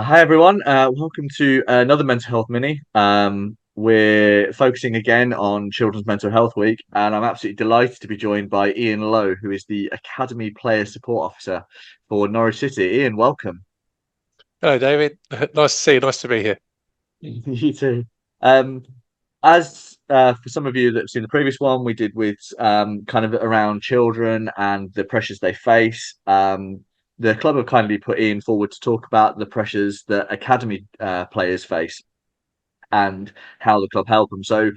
Hi everyone, welcome to another mental health mini. We're focusing again on Children's Mental Health Week, and I'm absolutely delighted to be joined by Ian Lowe, who is the Academy Player Support Officer for Norwich City. Ian, welcome. Hello, David. Nice to see you. Nice to be here. You too. Um, as for some of you that have seen the previous one, we did with kind of around children and the pressures they face. The club have kindly put Ian forward to talk about the pressures that academy players face and how the club help them. So,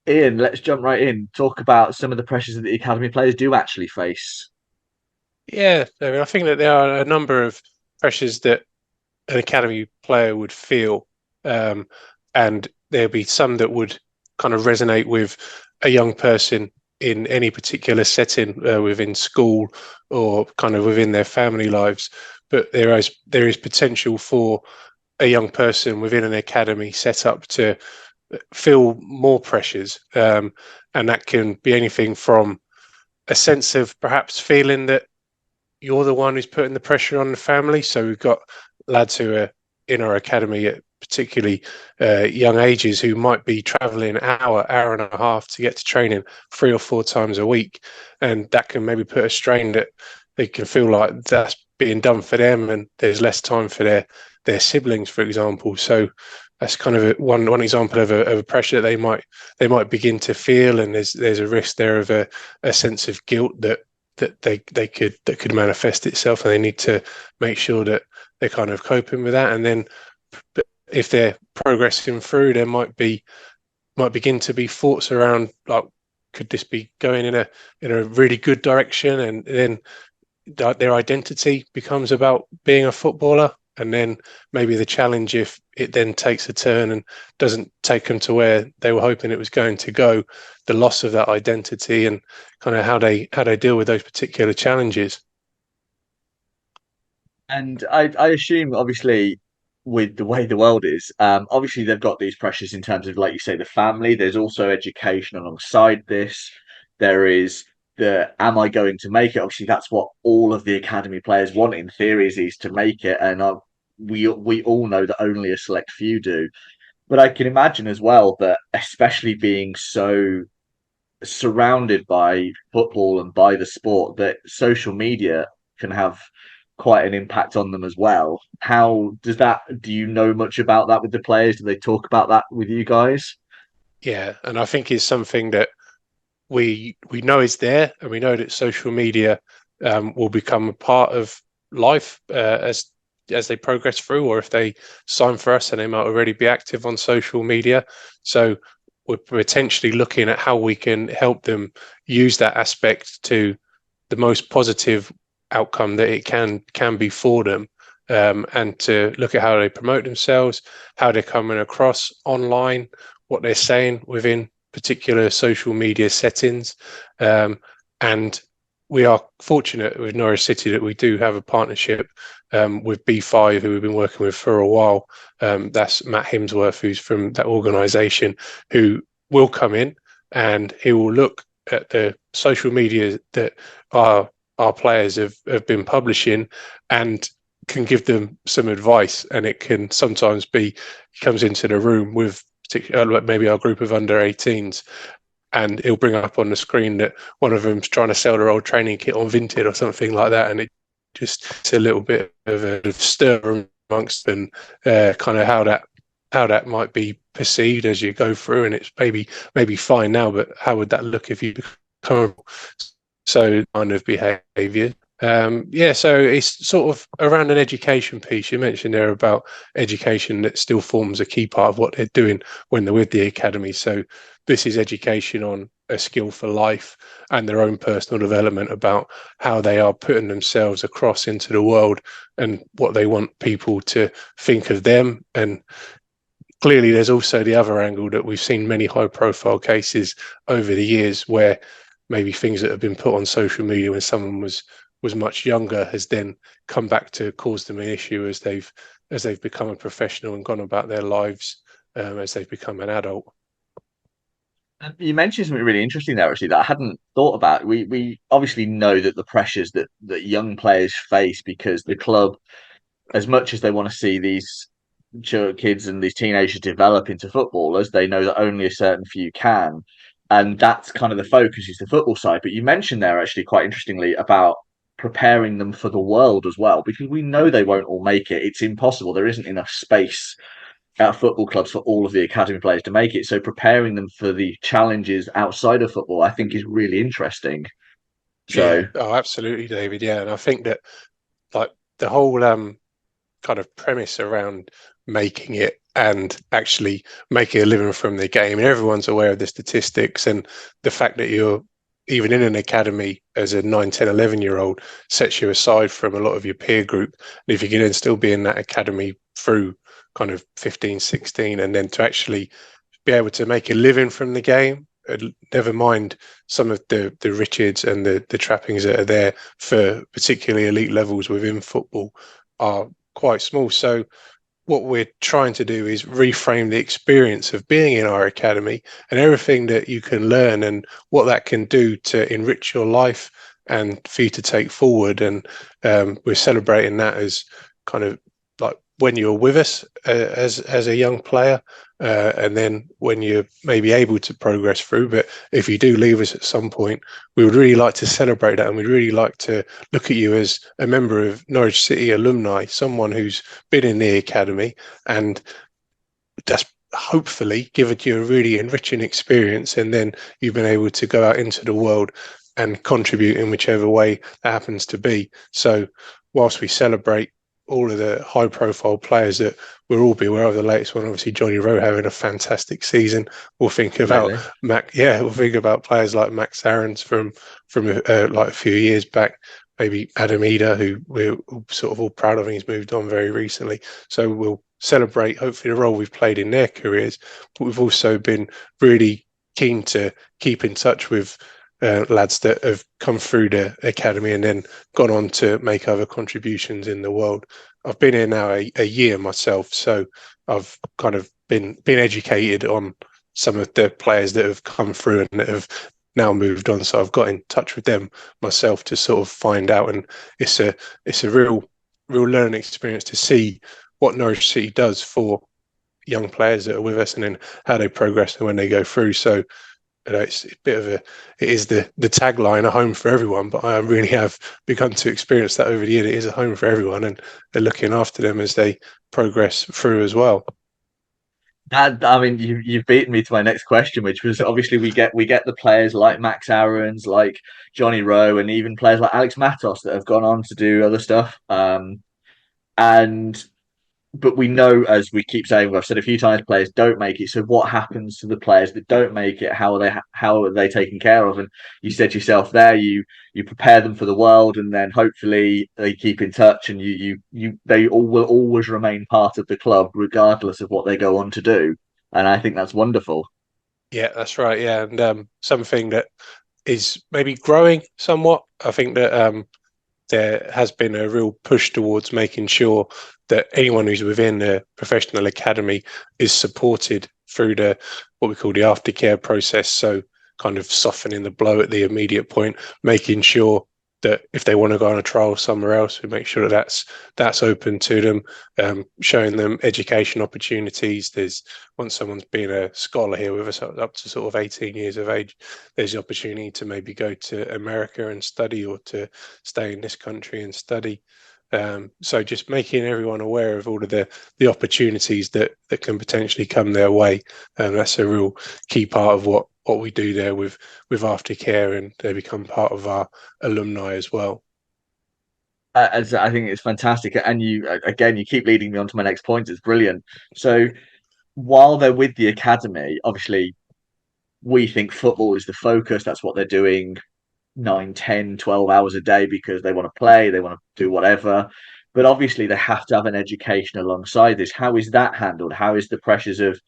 Ian, let's jump right in. Talk about some of the pressures that the academy players do actually face. Yeah, David, I think that there are a number of pressures that an academy player would feel, um, and there'll be some that would kind of resonate with a young person in any particular setting within school or kind of within their family lives. But there is potential for a young person within an academy set up to feel more pressures, and that can be anything from a sense of perhaps feeling that you're the one who's putting the pressure on the family. So we've got lads who are in our academy at particularly young ages who might be traveling an hour and a half to get to training 3 or 4 times a week. And that can maybe put a strain that they can feel like that's being done for them and there's less time for their siblings, for example. So that's kind of one example of a pressure that they might begin to feel, and there's a risk there of a sense of guilt that could manifest itself, and they need to make sure that they're kind of coping with that. And then if they're progressing through, there might begin to be thoughts around like, could this be going in a really good direction? And then their identity becomes about being a footballer. And then maybe the challenge, if it then takes a turn and doesn't take them to where they were hoping it was going to go, the loss of that identity and kind of how they deal with those particular challenges. And I assume, obviously, with the way the world is, obviously they've got these pressures in terms of, like you say, the family. There's also education alongside this. There is the am I going to make it? Obviously, that's what all of the academy players want in theory is to make it, and we all know that only a select few do. But I can imagine as well that, especially being so surrounded by football and by the sport, that social media can have quite an impact on them as well. How does that, do you know much about that with the players? Do they talk about that with you guys? Yeah, and I think it's something that we know is there, and we know that social media will become a part of life as they progress through, or if they sign for us, and they might already be active on social media. So we're potentially looking at how we can help them use that aspect to the most positive outcome that it can be for them, and to look at how they promote themselves, how they're coming across online, what they're saying within particular social media settings. And we are fortunate with Norwich City that we do have a partnership with B5, who we've been working with for a while. That's Matt Himsworth, who's from that organisation, who will come in and he will look at the social media that our players have been publishing and can give them some advice. And it can sometimes be, he comes into the room with maybe our group of under 18s, and it'll bring up on the screen that one of them's trying to sell their old training kit on Vinted or something like that, and it's a little bit of a stir amongst them, kind of how that might be perceived as you go through, and it's maybe fine now, but how would that look if you become so kind of behaviour? Yeah, so it's sort of around an education piece. You mentioned there about education that still forms a key part of what they're doing when they're with the academy. So this is education on a skill for life and their own personal development about how they are putting themselves across into the world and what they want people to think of them. And clearly there's also the other angle that we've seen many high profile cases over the years where maybe things that have been put on social media when someone was much younger has then come back to cause them an issue as they've become a professional and gone about their lives, as they've become an adult. You mentioned something really interesting there, actually, that I hadn't thought about. We obviously know that the pressures that young players face because the club as much as they want to see these kids and these teenagers develop into footballers, they know that only a certain few can. And that's kind of the focus is the football side. But you mentioned there actually quite interestingly about preparing them for the world as well, because we know they won't all make it. It's impossible. There isn't enough space at football clubs for all of the academy players to make it. So preparing them for the challenges outside of football, I think, is really interesting. Yeah, So oh, absolutely, David. Yeah, and I think that like the whole kind of premise around making it and actually making a living from the game, and everyone's aware of the statistics and the fact that you're even in an academy as a 9, 10, 11-year-old sets you aside from a lot of your peer group. And if you can then still be in that academy through kind of 15, 16, and then to actually be able to make a living from the game, never mind some of the riches and the trappings that are there for particularly elite levels within football are quite small. So what we're trying to do is reframe the experience of being in our academy and everything that you can learn and what that can do to enrich your life and for you to take forward. And we're celebrating that as kind of like when you're with us as a young player, and then when you're maybe able to progress through. But if you do leave us at some point, we would really like to celebrate that, and we'd really like to look at you as a member of Norwich City alumni, someone who's been in the academy, and that's hopefully given you a really enriching experience, and then you've been able to go out into the world and contribute in whichever way that happens to be. So whilst we celebrate all of the high profile players that we'll all be aware of, the latest one obviously Johnny Rowe having a fantastic season, we'll think about absolutely. we'll think about players like Max Aarons from like a few years back, maybe Adam Eder, who we're sort of all proud of, and he's moved on very recently. So we'll celebrate hopefully the role we've played in their careers, but we've also been really keen to keep in touch with lads that have come through the academy and then gone on to make other contributions in the world. I've been here now a year myself, so I've kind of been educated on some of the players that have come through and that have now moved on. So I've got in touch with them myself to sort of find out, and it's a real learning experience to see what Norwich City does for young players that are with us and then how they progress and when they go through. So it's a bit of it is the tagline, a home for everyone, but I really have begun to experience that over the year. It is a home for everyone, and they're looking after them as they progress through as well. That I mean, you've beaten me to my next question, which was obviously we get the players like Max Aarons, like Johnny Rowe, and even players like Alex Matos that have gone on to do other stuff. And but we know, as we keep saying, I've said a few times, players don't make it. So what happens to the players that don't make it? How are they taken care of? And you said yourself there, you prepare them for the world, and then hopefully they keep in touch, and they all will always remain part of the club, regardless of what they go on to do. And I think that's wonderful. Yeah, that's right. Yeah, and something that is maybe growing somewhat. I think that there has been a real push towards making sure that anyone who's within the professional academy is supported through the what we call the aftercare process. So kind of softening the blow at the immediate point, making sure that if they want to go on a trial somewhere else, we make sure that that's open to them, showing them education opportunities. There's once someone's been a scholar here with us up to sort of 18 years of age, there's the opportunity to maybe go to America and study, or to stay in this country and study. So just making everyone aware of all of the opportunities that can potentially come their way. That's a real key part of what we do there with aftercare, and they become part of our alumni as well. As I think it's fantastic, and you keep leading me on to my next point. It's brilliant. So while they're with the academy, obviously we think football is the focus. That's what they're doing 9, 10, 12 hours a day because they want to play, they want to do whatever. But obviously, they have to have an education alongside this. How is that handled? How is the pressures of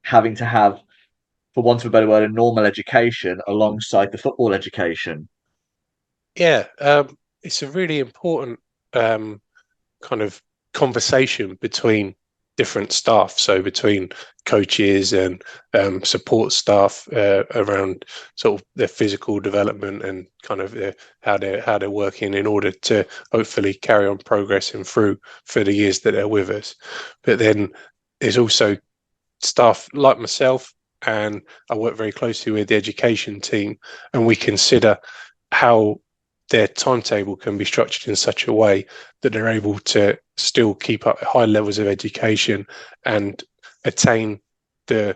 having to have, for want of a better word, a normal education alongside the football education? Yeah, it's a really important kind of conversation between different staff, so between coaches and support staff around sort of their physical development and kind of how they're working in order to hopefully carry on progressing through for the years that they're with us. But then there's also staff like myself, and I work very closely with the education team, and we consider how their timetable can be structured in such a way that they're able to still keep up high levels of education and attain the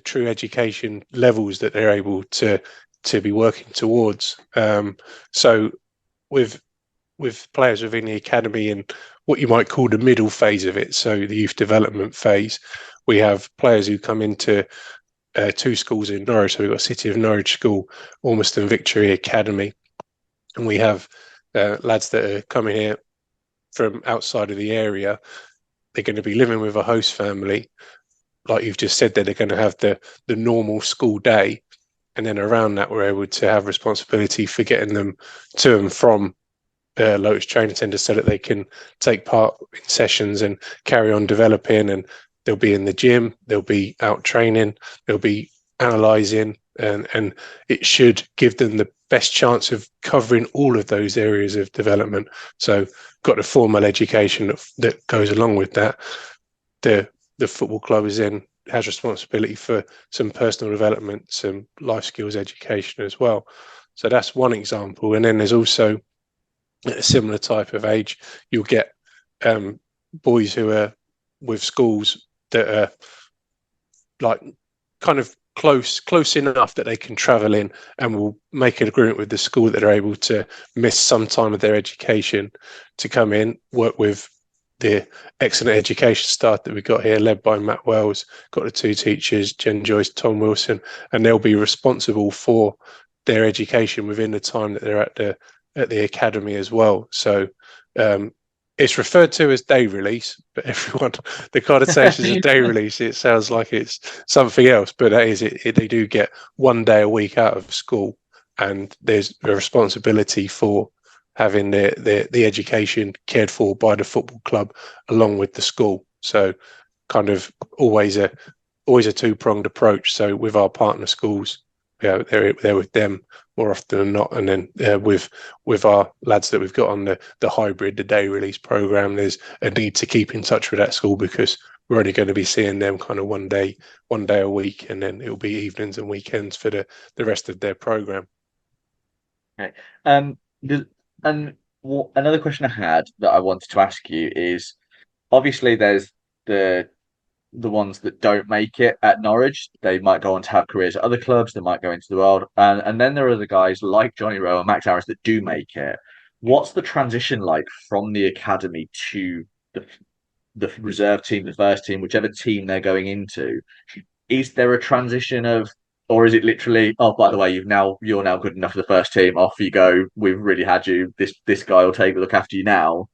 true education levels that they're able to be working towards. So with players within the academy and what you might call the middle phase of it, so the youth development phase, we have players who come into two schools in Norwich. So we've got City of Norwich School, Ormiston Victory Academy, and we have lads that are coming here from outside of the area. They're going to be living with a host family, like you've just said, that they're going to have the normal school day, and then around that we're able to have responsibility for getting them to and from Lowe's training centre so that they can take part in sessions and carry on developing. And they'll be in the gym, they'll be out training, they'll be analysing, and it should give them the best chance of covering all of those areas of development. So got the formal education that goes along with that. The football club has responsibility for some personal development, some life skills education as well. So that's one example. And then there's also at a similar type of age, you'll get boys who are with schools that are like kind of close enough that they can travel in, and will make an agreement with the school that they're able to miss some time of their education to come in, work with the excellent education staff that we've got here, led by Matt Wells, got the two teachers, Jen Joyce, Tom Wilson, and they'll be responsible for their education within the time that they're at the academy as well. So it's referred to as day release, but everyone, the connotations of day release, it sounds like it's something else, but that is it. They do get 1 day a week out of school, and there's a responsibility for having the education cared for by the football club along with the school. So kind of always a two-pronged approach. So with our partner schools, they're with them more often than not, and then with our lads that we've got on the hybrid, the day release program, there's a need to keep in touch with that school because we're only going to be seeing them kind of 1 day a week, and then it'll be evenings and weekends for the rest of their program. Okay. Another question I had that I wanted to ask you is, obviously there's the ones that don't make it at Norwich. They might go on to have careers at other clubs. They might go into the world, and then there are the guys like Johnny Rowe and Max Harris that do make it. What's the transition like from the academy to the reserve team, the first team, whichever team they're going into? Is there a transition of, or is it literally, oh, by the way, you're now good enough for the first team. Off you go. We've really had you. This guy will look after you now.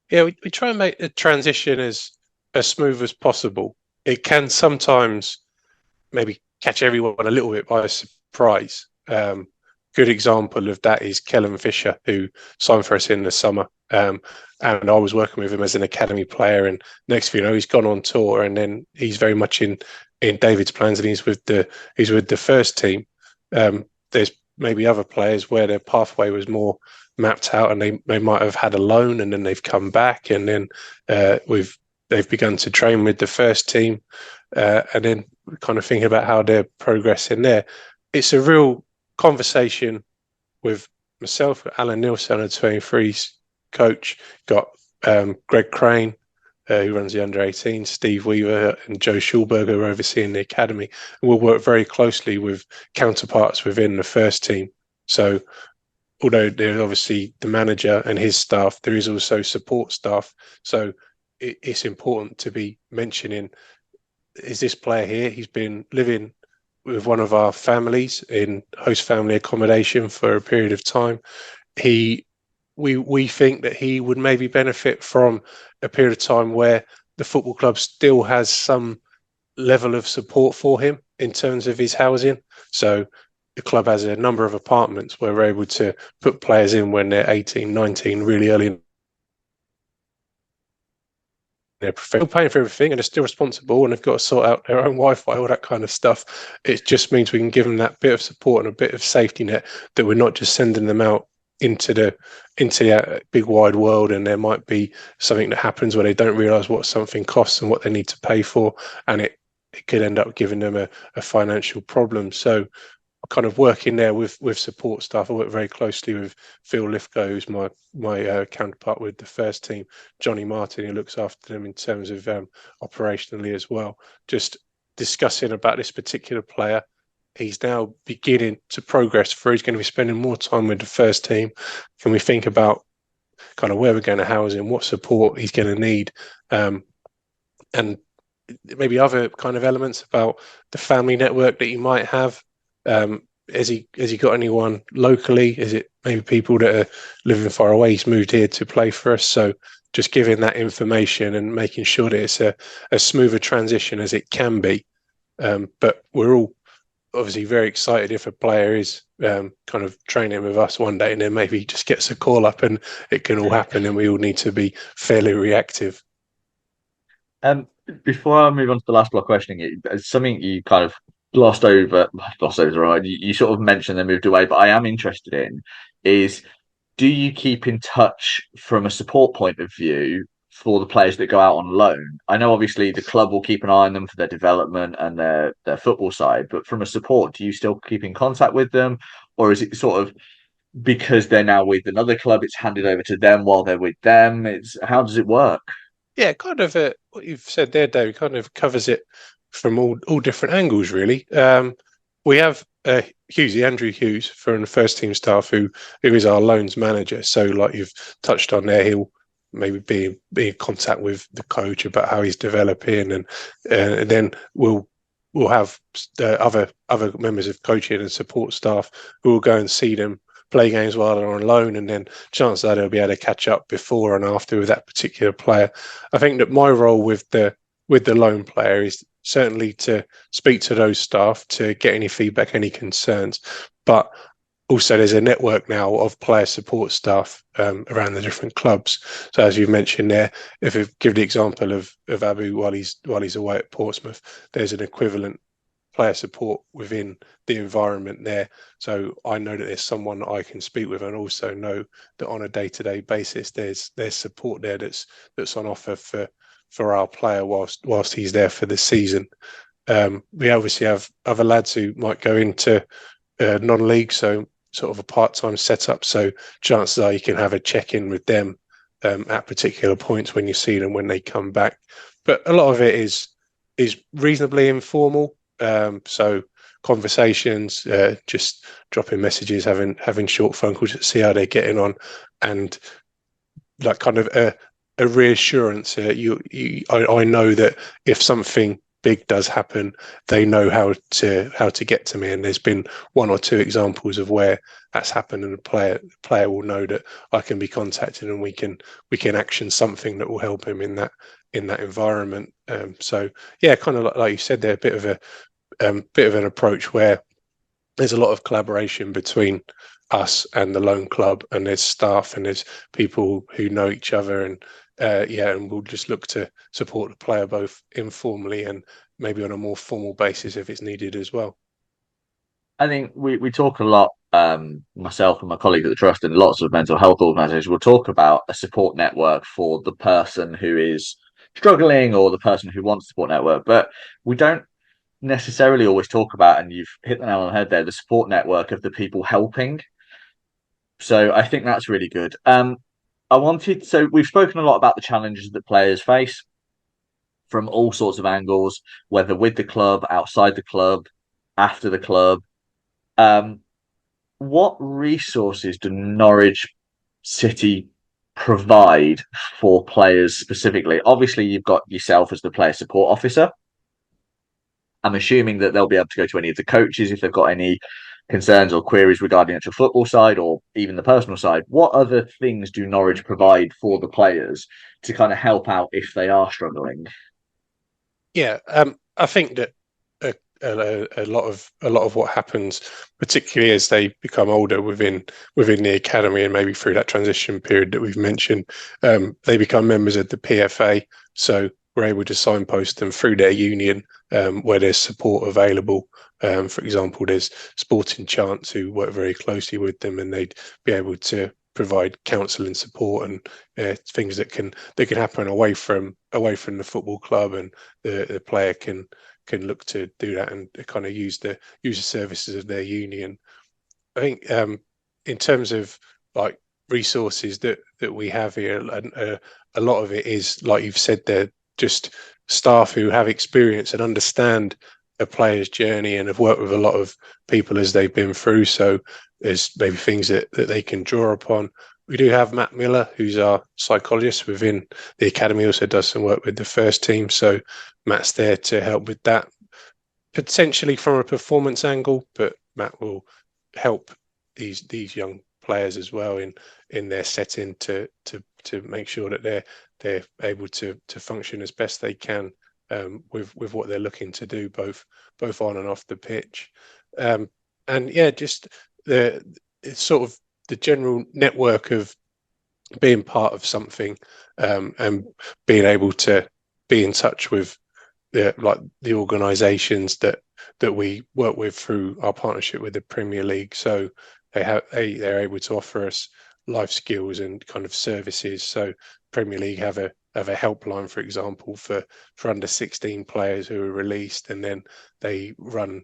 Yeah, we try and make the transition as smooth as possible. It can sometimes maybe catch everyone a little bit by surprise. Good example of that is Kellen Fisher, who signed for us in the summer. And I was working with him as an academy player, and next thing you know, he's gone on tour, and then he's very much in David's plans, and he's with the first team. There's maybe other players where their pathway was more mapped out, and they might have had a loan, and then they've come back, and then they've begun to train with the first team, and then kind of thinking about how they're progressing there. It's a real conversation with myself, Alan Nielsen, a 23s coach, got Greg Crane, who runs the under-18, Steve Weaver and Joe Schulberger, who are overseeing the academy. And we'll work very closely with counterparts within the first team. So although there's obviously the manager and his staff, there is also support staff. So it's important to be mentioning, is this player here? He's been living with one of our families in host family accommodation for a period of time. We think that he would maybe benefit from a period of time where the football club still has some level of support for him in terms of his housing. So the club has a number of apartments where we're able to put players in when they're 18, 19, really early they're professional, paying for everything, and they're still responsible, and they've got to sort out their own Wi-Fi, all that kind of stuff. It just means we can give them that bit of support and a bit of safety net, that we're not just sending them out into the big wide world, and there might be something that happens where they don't realize what something costs and what they need to pay for, and it could end up giving them a financial problem. So kind of working there with support staff. I work very closely with Phil Lithgow, who's my counterpart with the first team, Johnny Martin, who looks after them in terms of operationally as well. Just discussing about this particular player. He's now beginning to progress through. He's going to be spending more time with the first team. Can we think about kind of where we're going to house him, what support he's going to need, and maybe other kind of elements about the family network that you might have. Has he got anyone locally? Is it maybe people that are living far away? He's moved here to play for us, so just giving that information and making sure that it's a smoother transition as it can be. But we're all obviously very excited if a player is kind of training with us one day and then maybe just gets a call up and it can all happen, and we all need to be fairly reactive. Before I move on to the last block questioning, it's something you kind of glossed over. Glossed over, right? You sort of mentioned they moved away, but I am interested in is, do you keep in touch from a support point of view for the players that go out on loan? I know obviously the club will keep an eye on them for their development and their football side, but from a support, do you still keep in contact with them, or is it sort of because they're now with another club, it's handed over to them while they're with them? It's how does it work? Yeah, kind of what you've said there, Dave, kind of covers it from all different angles, really. We have Andrew Hughes, from the first team staff, who is our loans manager. So, like you've touched on there, he'll maybe be in contact with the coach about how he's developing, and then we'll have other members of coaching and support staff who will go and see them play games while they're on loan, and then chances are they'll be able to catch up before and after with that particular player. I think that my role with the loan player is certainly to speak to those staff to get any feedback, any concerns, but also there's a network now of player support staff around the different clubs. So as you mentioned there, if we give the example of Abu while he's away at Portsmouth, there's an equivalent player support within the environment there. So I know that there's someone that I can speak with, and also know that on a day-to-day basis there's support there that's on offer for our player whilst he's there for the season. We obviously have other lads who might go into non-league, so sort of a part-time setup. So chances are you can have a check-in with them at particular points when you see them when they come back. But a lot of it is reasonably informal. So conversations, just dropping messages, having short phone calls to see how they're getting on, and like kind of a reassurance. I know that if something big does happen, they know how to get to me, and there's been one or two examples of where that's happened, and the player will know that I can be contacted, and we can action something that will help him in that environment. So yeah, kind of like you said there, a bit of an approach where there's a lot of collaboration between us and the loan club, and there's staff and there's people who know each other, and and we'll just look to support the player both informally and maybe on a more formal basis if it's needed as well. I think we talk a lot, myself and my colleague at the Trust and lots of mental health organisations will talk about a support network for the person who is struggling or the person who wants a support network, but we don't necessarily always talk about, and you've hit the nail on the head there, the support network of the people helping. So I think that's really good. So we've spoken a lot about the challenges that players face from all sorts of angles, whether with the club, outside the club, after the club. What resources do Norwich City provide for players specifically? Obviously, you've got yourself as the player support officer. I'm assuming that they'll be able to go to any of the coaches if they've got any concerns or queries regarding the actual football side or even the personal side. What other things do Norwich provide for the players to kind of help out if they are struggling? Yeah, I think that a lot of what happens, particularly as they become older within the academy, and maybe through that transition period that we've mentioned, they become members of the PFA. So we're able to signpost them through their union, where there's support available. For example, there's Sporting Chants who work very closely with them, and they'd be able to provide counsel and support and things that can happen away from the football club, and the player can look to do that and kind of use the services of their union. I think in terms of like resources that we have here, a lot of it is, like you've said there, just staff who have experience and understand a player's journey and have worked with a lot of people as they've been through. So there's maybe things that they can draw upon. We do have Matt Miller, who's our psychologist within the academy, also does some work with the first team. So Matt's there to help with that, potentially from a performance angle, but Matt will help these young players as well in their setting to make sure that they're able to function as best they can with what they're looking to do, both on and off the pitch. And yeah, just it's sort of the general network of being part of something, and being able to be in touch with the organisations that we work with through our partnership with the Premier League. So they're able to offer us life skills and kind of services. So Premier League have a helpline, for example, for under 16 players who are released, and then they run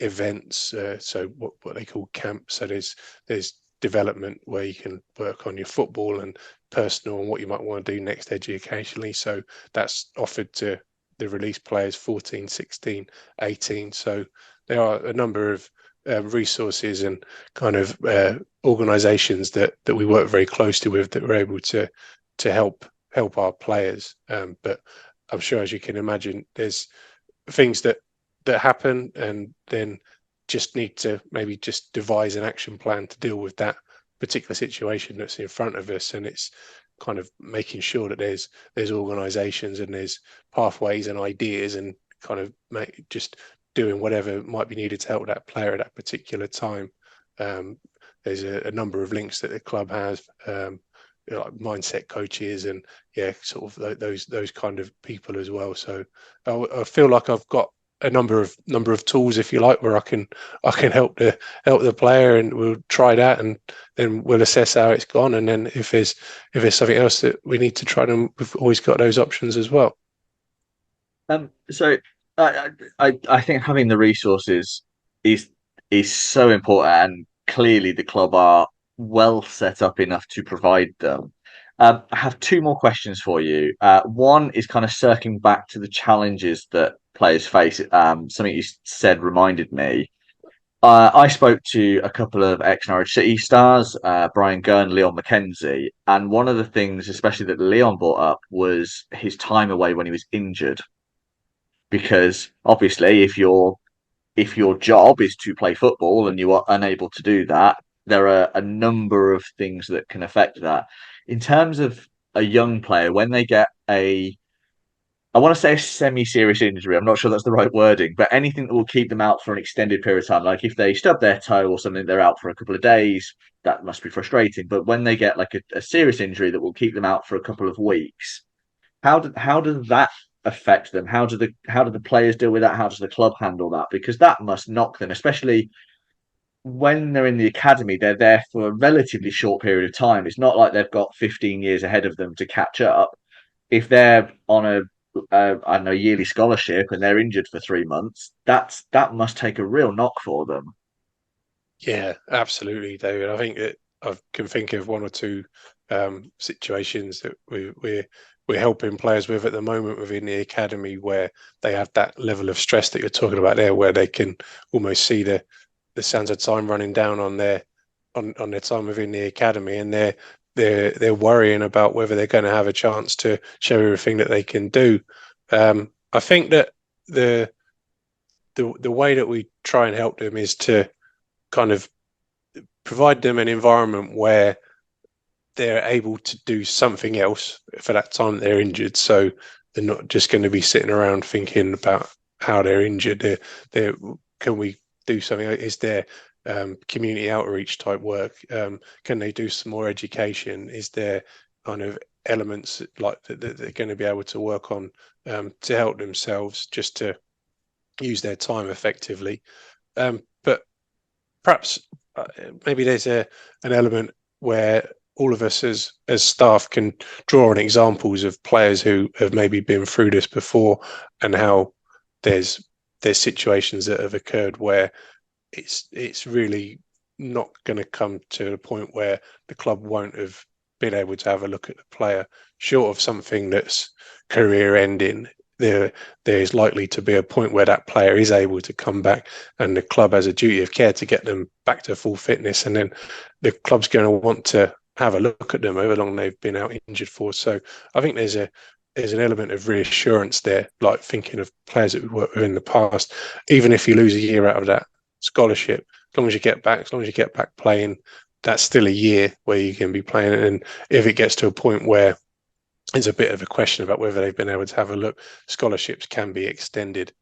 events. So what they call camps. So there's development where you can work on your football and personal and what you might want to do next educationally. So that's offered to the released players 14, 16, 18. So there are a number of resources and kind of organisations that we work very closely with that we're able to help our players. But I'm sure, as you can imagine, there's things that happen, and then just need to maybe just devise an action plan to deal with that particular situation that's in front of us. And it's kind of making sure that there's organisations and there's pathways and ideas, and kind of just doing whatever might be needed to help that player at that particular time. There's a number of links that the club has, like mindset coaches and sort of those kind of people as well. So I feel like I've got a number of tools, if you like, where I can help the player, and we'll try that, and then we'll assess how it's gone. And then if there's something else that we need to try, then we've always got those options as well. So I think having the resources is so important, and clearly the club are well set up enough to provide them. I have two more questions for you. One is kind of circling back to the challenges that players face. Something you said reminded me. I spoke to a couple of ex-Norwich City stars, Brian Gunn, Leon McKenzie, and one of the things, especially that Leon brought up, was his time away when he was injured. Because obviously, if your job is to play football and you are unable to do that, there are a number of things that can affect that. In terms of a young player, when they get I want to say a semi-serious injury. I'm not sure that's the right wording, but anything that will keep them out for an extended period of time, like if they stub their toe or something, they're out for a couple of days. That must be frustrating. But when they get like a serious injury that will keep them out for a couple of weeks, how does that affect them? How do the players deal with that? How does the club handle that? Because that must knock them, especially when they're in the academy. They're there for a relatively short period of time. It's not like they've got 15 years ahead of them to catch up. If they're on a I don't know, yearly scholarship and they're injured for 3 months, that must take a real knock for them. Yeah, absolutely, David. I think that I can think of one or two situations that we're helping players with at the moment within the academy, where they have that level of stress that you're talking about there, where they can almost see the sands of time running down on their time within the academy, and they're worrying about whether they're going to have a chance to show everything that they can do. I think that the way that we try and help them is to kind of provide them an environment where they're able to do something else for that time they're injured. So they're not just going to be sitting around thinking about how they're injured. Can we do something? Is there community outreach type work? Can they do some more education? Is there kind of elements like that they're going to be able to work on to help themselves just to use their time effectively? But perhaps maybe there's an element where all of us as staff can draw on examples of players who have maybe been through this before, and how there's situations that have occurred where it's really not going to come to a point where the club won't have been able to have a look at the player, short of something that's career ending. There's likely to be a point where that player is able to come back, and the club has a duty of care to get them back to full fitness, and then the club's going to want to have a look at them however long they've been out injured for. So I think there's an element of reassurance there, like thinking of players that we've worked with in the past. Even if you lose a year out of that scholarship, as long as you get back playing, that's still a year where you can be playing. And if it gets to a point where there's a bit of a question about whether they've been able to have a look, scholarships can be extended.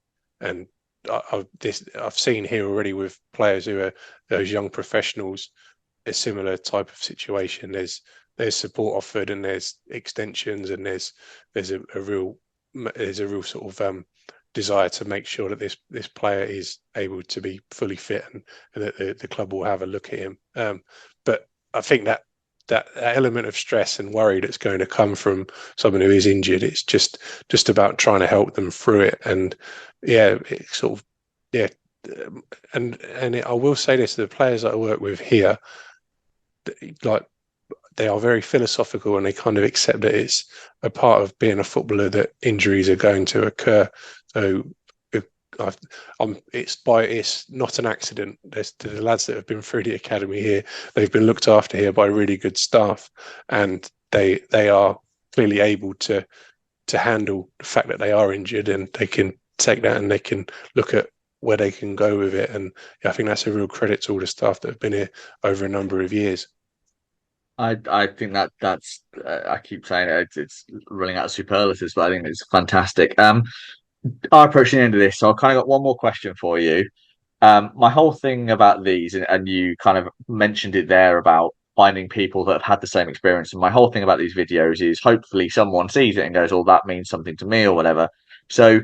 And I've seen here already with players who are those young professionals, a similar type of situation. There's support offered, and there's extensions, and there's a real sort of desire to make sure that this player is able to be fully fit, and that the club will have a look at him. But I think that element of stress and worry that's going to come from someone who is injured, it's just about trying to help them through it. And yeah, it sort of, yeah. I will say this, the players that I work with here, like, they are very philosophical, and they kind of accept that it's a part of being a footballer that injuries are going to occur. So it's not an accident. There's the lads that have been through the academy here. They've been looked after here by really good staff, and they are clearly able to handle the fact that they are injured, and they can take that and they can look at where they can go with it. And I think that's a real credit to all the staff that have been here over a number of years. I think that's I keep saying it's running out of superlatives, but I think it's fantastic. Are approaching the end of this, so I've kind of got one more question for you. My whole thing about these, and you kind of mentioned it there about finding people that have had the same experience. And my whole thing about these videos is hopefully someone sees it and goes, "Oh, that means something to me," or whatever. So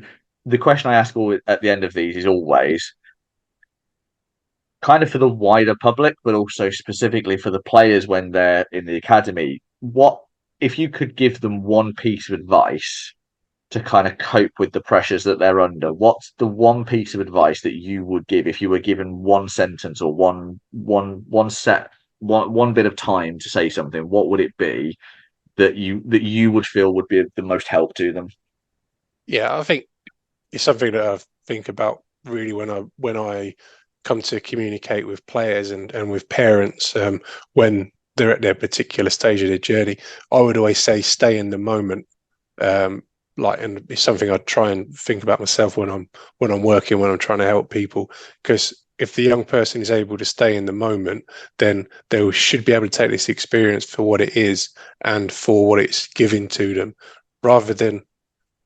the question I ask all at the end of these is always kind of for the wider public, but also specifically for the players when they're in the academy. What if you could give them one piece of advice to kind of cope with the pressures that they're under? What's the one piece of advice that you would give if you were given one sentence or one bit of time to say something? What would it be that you would feel would be the most help to them? Yeah, I think it's something that I think about really when I come to communicate with players and with parents, when they're at their particular stage of their journey. I would always say stay in the moment. And it's something I try and think about myself when I'm working, when I'm trying to help people. Because if the young person is able to stay in the moment, then they should be able to take this experience for what it is and for what it's giving to them, rather than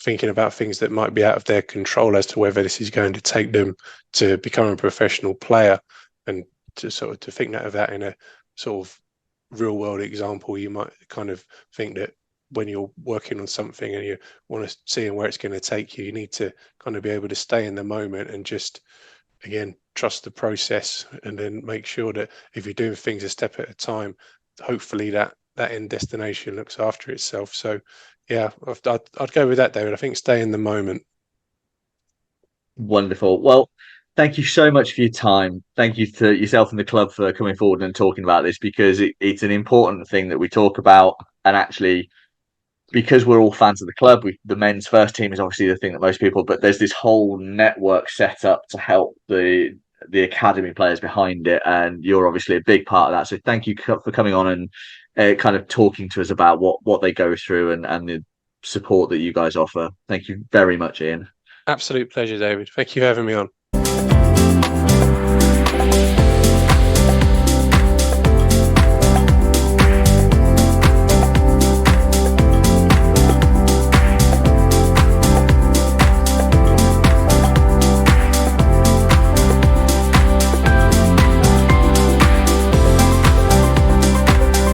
thinking about things that might be out of their control as to whether this is going to take them to become a professional player. And to think that of that in a sort of real world example, you might kind of think that when you're working on something and you want to see where it's going to take you, you need to kind of be able to stay in the moment and just, again, trust the process, and then make sure that if you're doing things a step at a time, hopefully that end destination looks after itself. So yeah, I'd go with that, David. I think stay in the moment. Wonderful. Well, thank you so much for your time. Thank you to yourself and the club for coming forward and talking about this, because it's an important thing that we talk about. And actually, because we're all fans of the club, the men's first team is obviously the thing that most people, but there's this whole network set up to help the academy players behind it, and you're obviously a big part of that. So thank you for coming on and kind of talking to us about what they go through, and the support that you guys offer. Thank you very much, Ian. Absolute pleasure, David. Thank you for having me on.